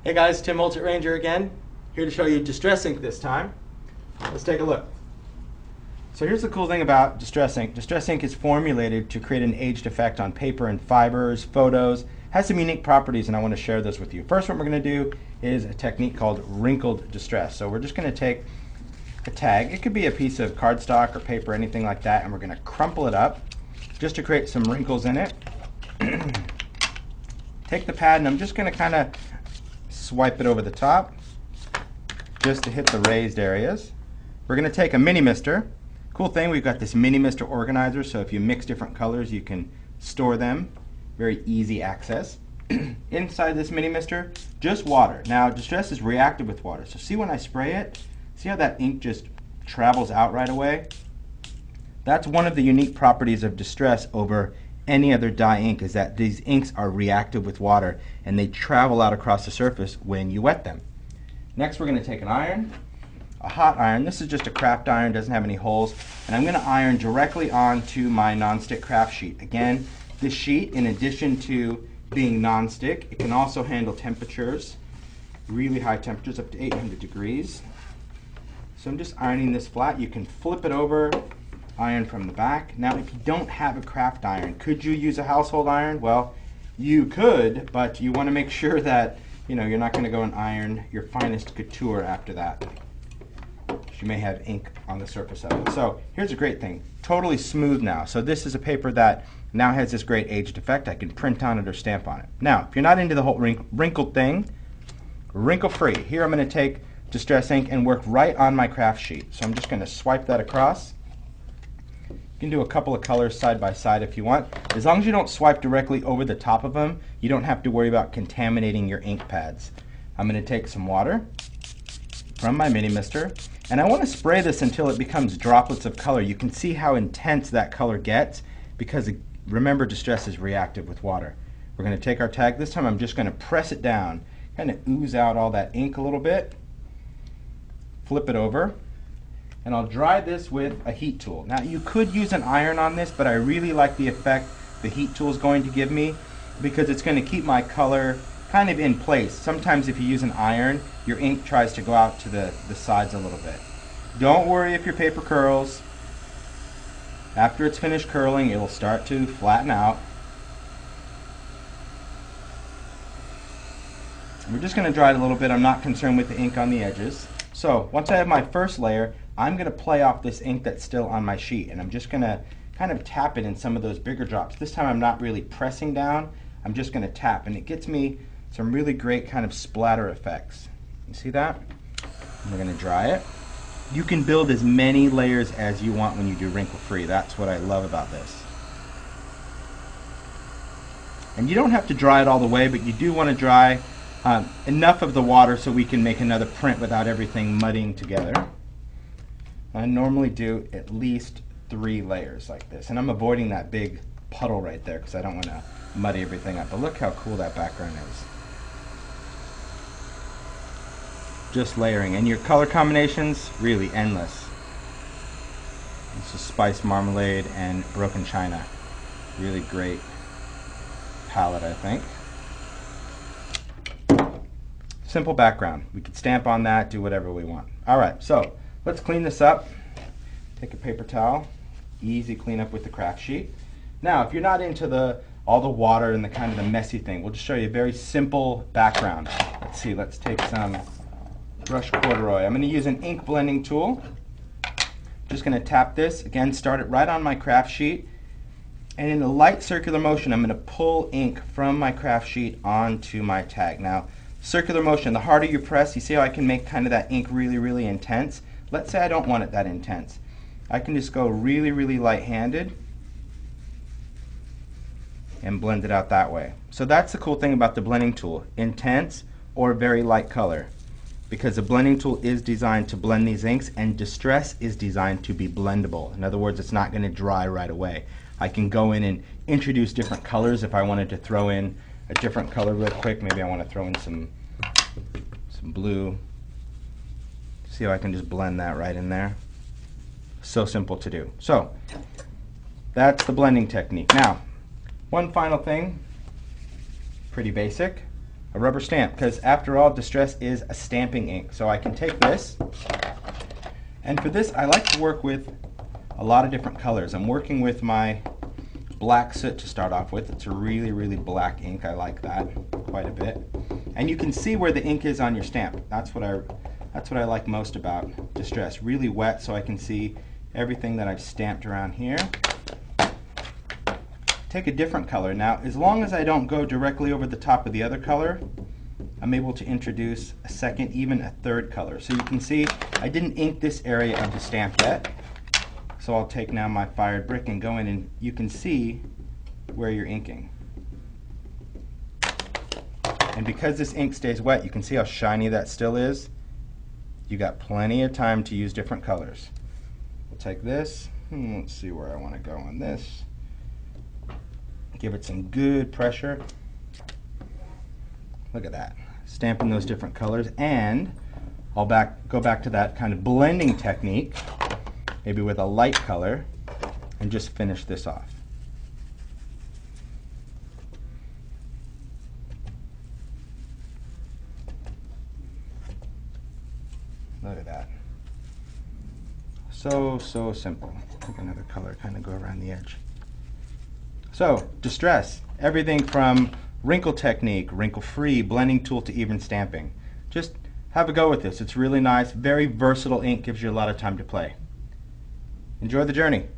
Hey guys, Tim Holtz at Ranger again, here to show you Distress Ink this time. Let's take a look. So here's the cool thing about Distress Ink. Distress Ink is formulated to create an aged effect on paper and fibers, photos. It has some unique properties and I want to share those with you. First, what we're going to do is a technique called Wrinkled Distress. So we're just going to take a tag, it could be a piece of cardstock or paper, anything like that, and we're going to crumple it up just to create some wrinkles in it. Take the pad and I'm just going to kind of swipe it over the top just to hit the raised areas. We're going to take a mini mister. Cool thing, we've got this mini mister organizer, so if you mix different colors you can store them. Very easy access. Inside this mini mister, just water. Now Distress is reactive with water, so see when I spray it, see how that ink just travels out right away? That's one of the unique properties of Distress over any other dye ink, is that these inks are reactive with water and they travel out across the surface when you wet them. Next we're going to take an iron, a hot iron. This is just a craft iron, doesn't have any holes, and I'm going to iron directly onto my non-stick craft sheet. Again, this sheet, in addition to being non-stick, it can also handle temperatures, really high temperatures, up to 800 degrees. So I'm just ironing this flat. You can flip it over, iron from the back. Now if you don't have a craft iron, could you use a household iron? Well, you could, but you want to make sure that you're not going to go and iron your finest couture after that. You may have ink on the surface of it. So here's a great thing, totally smooth now. So this is a paper that now has this great aged effect. I can print on it or stamp on it. Now if you're not into the whole wrinkled thing, Wrinkle-Free. Here I'm going to take Distress Ink and work right on my craft sheet. So I'm just going to swipe that across. You can do a couple of colors side by side if you want. As long as you don't swipe directly over the top of them, you don't have to worry about contaminating your ink pads. I'm going to take some water from my mini mister, and I want to spray this until it becomes droplets of color. You can see how intense that color gets because, remember, Distress is reactive with water. We're going to take our tag. This time I'm just going to press it down, kind of ooze out all that ink a little bit, flip it over, and I'll dry this with a heat tool. Now you could use an iron on this, but I really like the effect the heat tool is going to give me because it's going to keep my color kind of in place. Sometimes if you use an iron, your ink tries to go out to the sides a little bit. Don't worry if your paper curls. After it's finished curling, it'll start to flatten out. We're just going to dry it a little bit. I'm not concerned with the ink on the edges. So once I have my first layer, I'm going to play off this ink that's still on my sheet, and I'm just going to kind of tap it in some of those bigger drops. This time I'm not really pressing down, I'm just going to tap, and it gets me some really great kind of splatter effects. You see that? And we're going to dry it. You can build as many layers as you want when you do Wrinkle-Free. That's what I love about this. And you don't have to dry it all the way, but you do want to dry enough of the water so we can make another print without everything muddying together. I normally do at least 3 layers like this, and I'm avoiding that big puddle right there because I don't want to muddy everything up. But look how cool that background is. Just layering, and your color combinations, really endless. This is Spice Marmalade and Broken China. Really great palette, I think. Simple background. We could stamp on that, do whatever we want. Alright, so let's clean this up. Take a paper towel. Easy cleanup with the craft sheet. Now, if you're not into all the water and the kind of the messy thing, we'll just show you a very simple background. Let's see, let's take some brush corduroy. I'm going to use an ink blending tool. Just going to tap this, again, start it right on my craft sheet, and in a light circular motion I'm going to pull ink from my craft sheet onto my tag. Now, circular motion, the harder you press, you see how I can make kind of that ink really, really intense? Let's say I don't want it that intense. I can just go really, really light-handed and blend it out that way. So that's the cool thing about the blending tool, intense or very light color, because the blending tool is designed to blend these inks, and Distress is designed to be blendable. In other words, it's not going to dry right away. I can go in and introduce different colors if I wanted to throw in a different color real quick. Maybe I want to throw in some blue. See how I can just blend that right in there? So simple to do. So that's the blending technique. Now, one final thing, pretty basic. a rubber stamp, because after all, Distress is a stamping ink. So I can take this, and for this I like to work with a lot of different colors. I'm working with my black soot to start off with. It's a really, really black ink. I like that quite a bit. And you can see where the ink is on your stamp. That's what I like most about Distress. Really wet, so I can see everything that I've stamped around here. Take a different color. Now, as long as I don't go directly over the top of the other color, I'm able to introduce a second, even a third color. So you can see I didn't ink this area of the stamp yet. So I'll take now my fired brick and go in, and you can see where you're inking. And because this ink stays wet, you can see how shiny that still is. You got plenty of time to use different colors. We'll take this, and let's see where I want to go on this. Give it some good pressure. Look at that. Stamping those different colors, and I'll go back to that kind of blending technique, maybe with a light color, and just finish this off. Look at that. So simple. Take another color, kind of go around the edge. So, Distress, everything from wrinkle technique, wrinkle-free, blending tool to even stamping. Just have a go with this. It's really nice, very versatile ink, gives you a lot of time to play. Enjoy the journey.